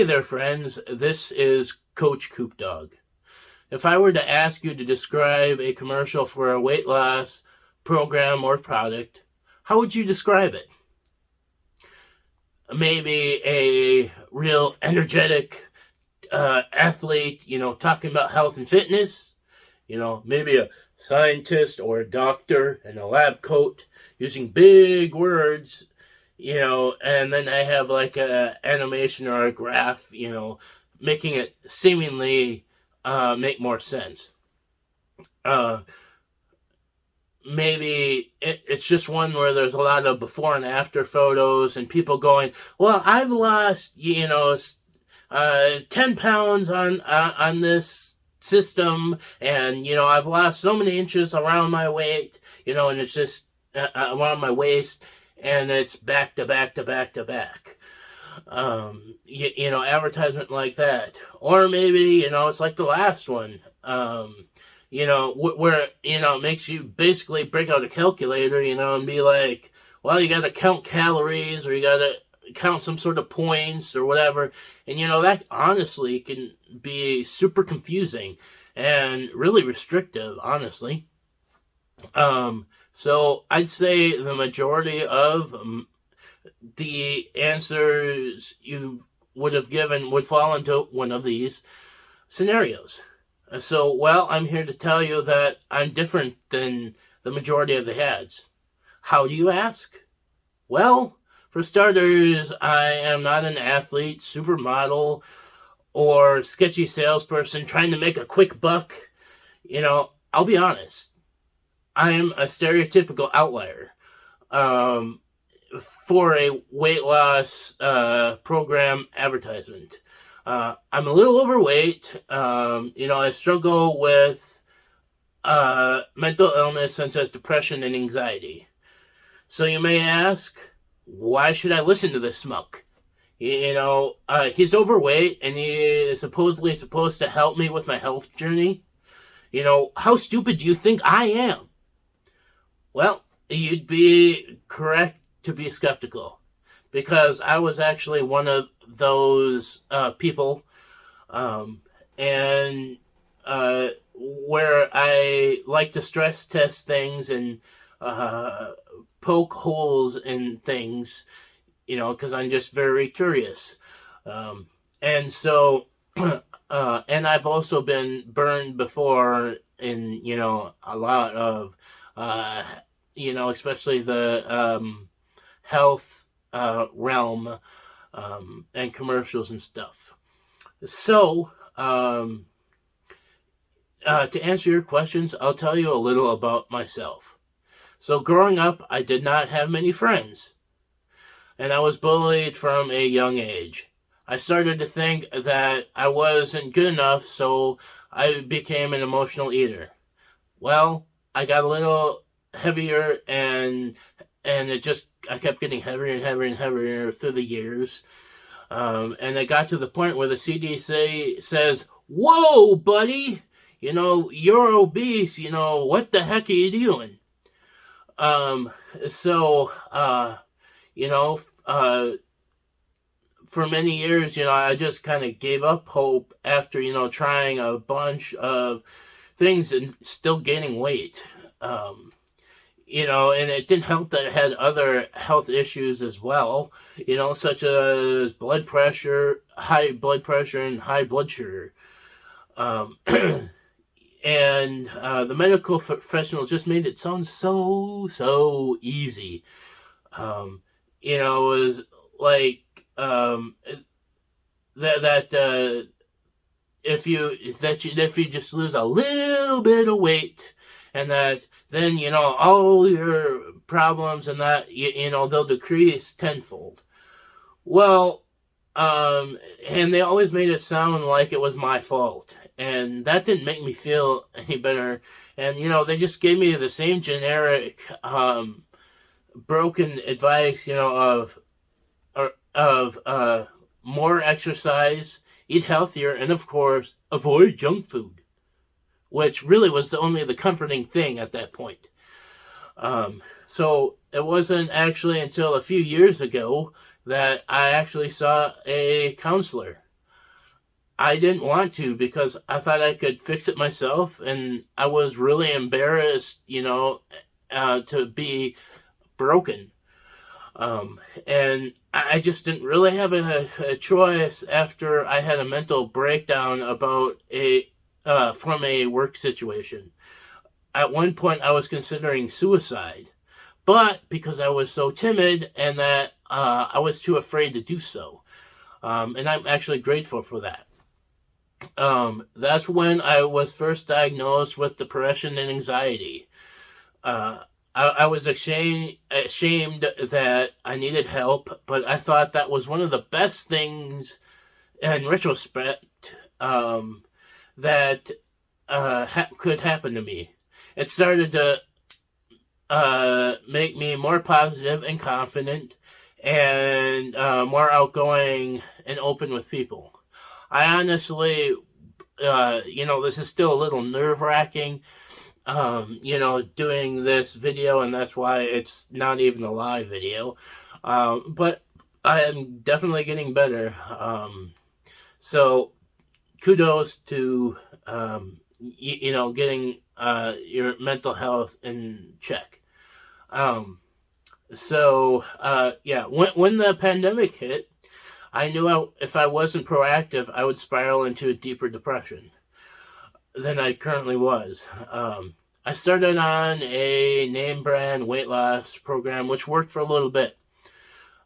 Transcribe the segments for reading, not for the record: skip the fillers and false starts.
Hey there, friends. This is Coach Coop Dog. If I were to ask you to describe a commercial for a weight loss program or product, how would you describe it? Maybe a real energetic athlete, talking about health and fitness. Maybe a scientist or a doctor in a lab coat using big words, and then I have like a animation or a graph, making it seemingly make more sense. Maybe it's just one where there's a lot of before and after photos and people going, well, I've lost, 10 pounds on this system, and, I've lost so many inches around my weight, and it's just around my waist, and it's back to back to back to back. Advertisement like that. Or maybe, it's like the last one, where, it makes you basically break out a calculator, and be like, well, you got to count calories, or you got to count some sort of points or whatever. And, that honestly can be super confusing and really restrictive, honestly. So I'd say the majority of the answers you would have given would fall into one of these scenarios. So, well, I'm here to tell you that I'm different than the majority of the ads. How do you ask? Well, for starters, I am not an athlete, supermodel, or sketchy salesperson trying to make a quick buck. I'll be honest. I am a stereotypical outlier for a weight loss program advertisement. I'm a little overweight. I struggle with mental illness such as depression and anxiety. So you may ask, why should I listen to this schmuck? He's overweight and he is supposedly supposed to help me with my health journey. How stupid do you think I am? Well, you'd be correct to be skeptical, because I was actually one of those people, and where I like to stress test things and poke holes in things, because I'm just very curious. And so, and I've also been burned before in, a lot of, especially the health realm and commercials and stuff. So, to answer your questions, I'll tell you a little about myself. So growing up, I did not have many friends, and I was bullied from a young age. I started to think that I wasn't good enough, so I became an emotional eater. Well, I got a little heavier, and I kept getting heavier and heavier and heavier through the years. And it got to the point where the CDC says, whoa, buddy, you're obese, what the heck are you doing? For many years, I just kind of gave up hope after, trying a bunch of things and still gaining weight. And it didn't help that I had other health issues as well, such as blood pressure, high blood pressure, and high blood sugar. And the medical professionals just made it sound so easy. It was like that if you just lose a little bit of weight, and that then all your problems and that they'll decrease tenfold. Well, and they always made it sound like it was my fault, and that didn't make me feel any better. And they just gave me the same generic broken advice, of more exercise, eat healthier, and of course avoid junk food, which really was only the comforting thing at that point. So it wasn't actually until a few years ago that I actually saw a counselor. I didn't want to because I thought I could fix it myself, and I was really embarrassed, to be broken. And I just didn't really have a choice after I had a mental breakdown about from a work situation. At one point, I was considering suicide, but because I was so timid and that I was too afraid to do so. And I'm actually grateful for that. That's when I was first diagnosed with depression and anxiety. I was ashamed that I needed help, but I thought that was one of the best things in retrospect that could happen to me. It started to make me more positive and confident and more outgoing and open with people. I honestly, this is still a little nerve-wracking, doing this video, and that's why it's not even a live video. But I am definitely getting better. So kudos to, getting your mental health in check. When the pandemic hit, I knew if I wasn't proactive, I would spiral into a deeper depression than I currently was. I started on a name brand weight loss program, which worked for a little bit.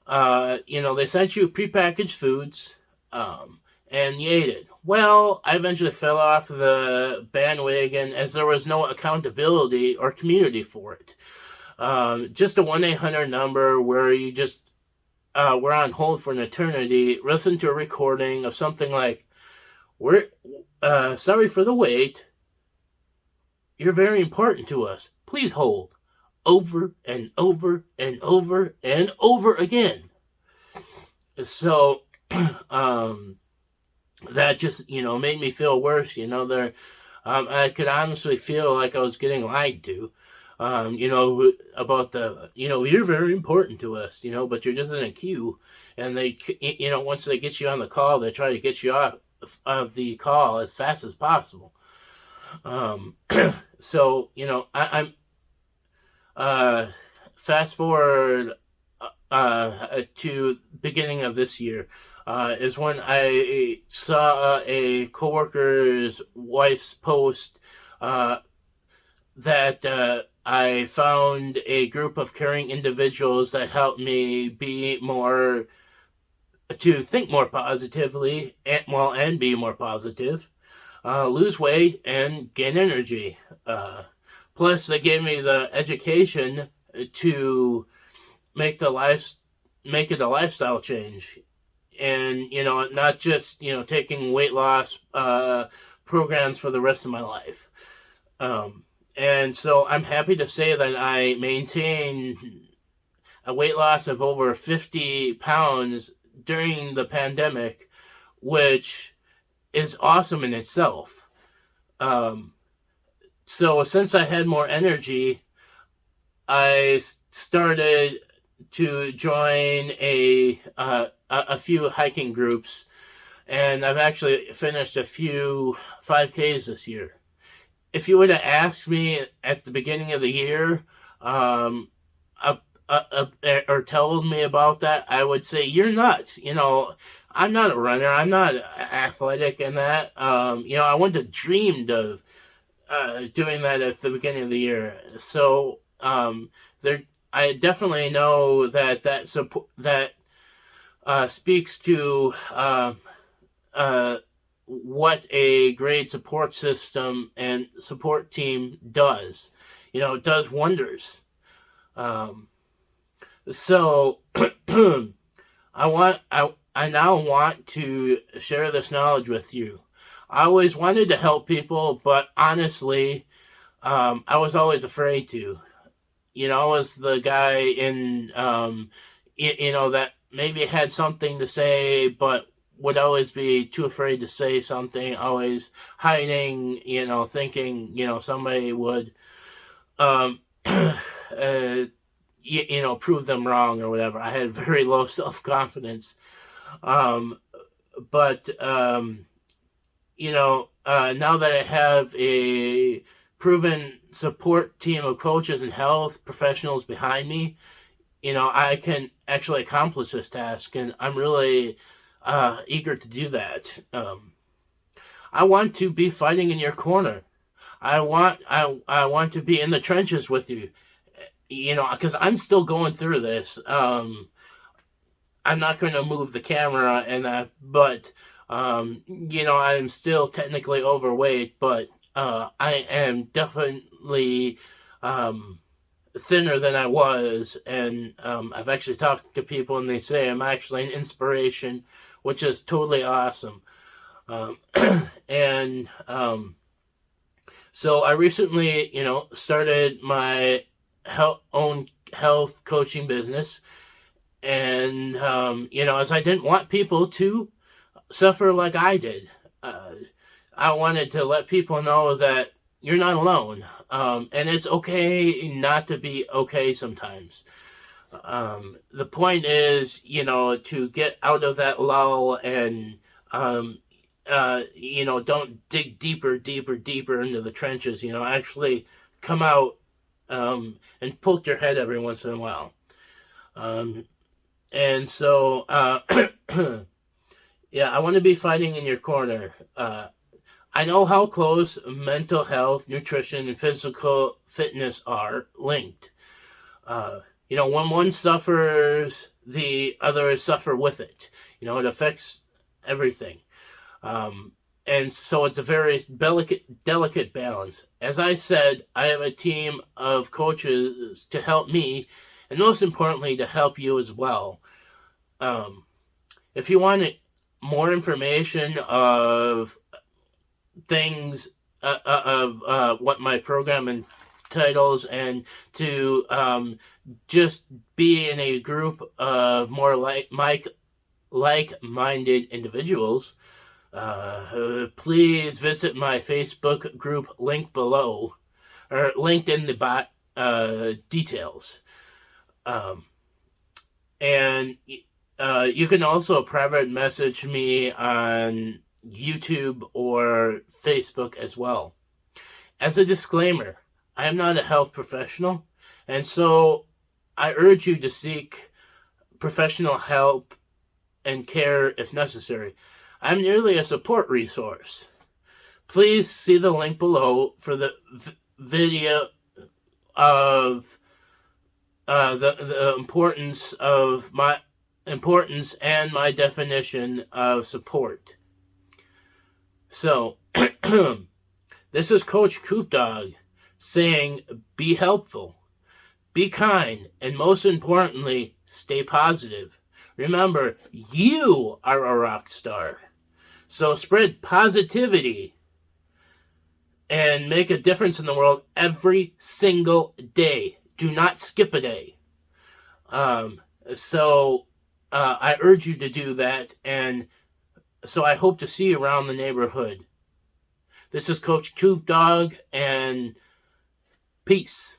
They sent you prepackaged foods, and you ate it. Well, I eventually fell off the bandwagon as there was no accountability or community for it. Just a 1-800 number where you just were on hold for an eternity, listen to a recording of something like, "We're sorry for the wait. You're very important to us. Please hold." Over and over and over and over again. So, that just, made me feel worse. I could honestly feel like I was getting lied to. About you're very important to us, but you're just in a queue, and they, once they get you on the call, they try to get you off of the call as fast as possible. So, I'm fast forward to beginning of this year is when I saw a coworker's wife's post that I found a group of caring individuals that helped me to think more positively and be more positive, lose weight, and gain energy. Plus, they gave me the education to make it a lifestyle change, and not just taking weight loss programs for the rest of my life. And so I'm happy to say that I maintained a weight loss of over 50 pounds during the pandemic, which is awesome in itself. So since I had more energy, I started to join a few hiking groups, and I've actually finished a few 5Ks this year. If you would have asked me at the beginning of the year, or told me about that, I would say, "You're nuts." I'm not a runner. I'm not athletic in that. I wouldn't have dreamed of doing that at the beginning of the year. So I definitely know that support that speaks to what a great support system and support team does. It does wonders. So I now want to share this knowledge with you. I always wanted to help people, but honestly, I was always afraid to. I was the guy in, that maybe had something to say, but would always be too afraid to say something, always hiding, thinking, somebody would, prove them wrong or whatever. I had very low self-confidence. But now that I have a proven support team of coaches and health professionals behind me, I can actually accomplish this task, and I'm really eager to do that. I want to be fighting in your corner. I want to be in the trenches with you. Because I'm still going through this. I'm not going to move the camera and that, but I'm still technically overweight, but I am definitely thinner than I was, and I've actually talked to people, and they say I'm actually an inspiration, which is totally awesome. Um, and so I recently, started my own health coaching business, and as I didn't want people to suffer like I did. I wanted to let people know that you're not alone, and it's okay not to be okay sometimes. The point is, to get out of that lull and, don't dig deeper, deeper, deeper into the trenches. Actually come out and poke your head every once in a while. And so, yeah, I want to be fighting in your corner. I know how close mental health, nutrition, and physical fitness are linked. When one suffers, the others suffer with it. It affects everything. And so it's a very delicate balance. As I said, I have a team of coaches to help me, and most importantly, to help you as well. If you want more information of things of what my program entitles, and to just be in a group of more like-minded individuals, please visit my Facebook group link below, or linked in the details. And you can also private message me on YouTube or Facebook as well. As a disclaimer, I am not a health professional, and so I urge you to seek professional help and care if necessary. I'm merely a support resource. Please see the link below for the video of the importance and my definition of support. So, this is Coach Coop Dog saying, be helpful, be kind, and most importantly, stay positive. Remember, you are a rock star. So spread positivity and make a difference in the world every single day. Do not skip a day. So I urge you to do that, and so I hope to see you around the neighborhood. This is Coach Coop Dog, and peace.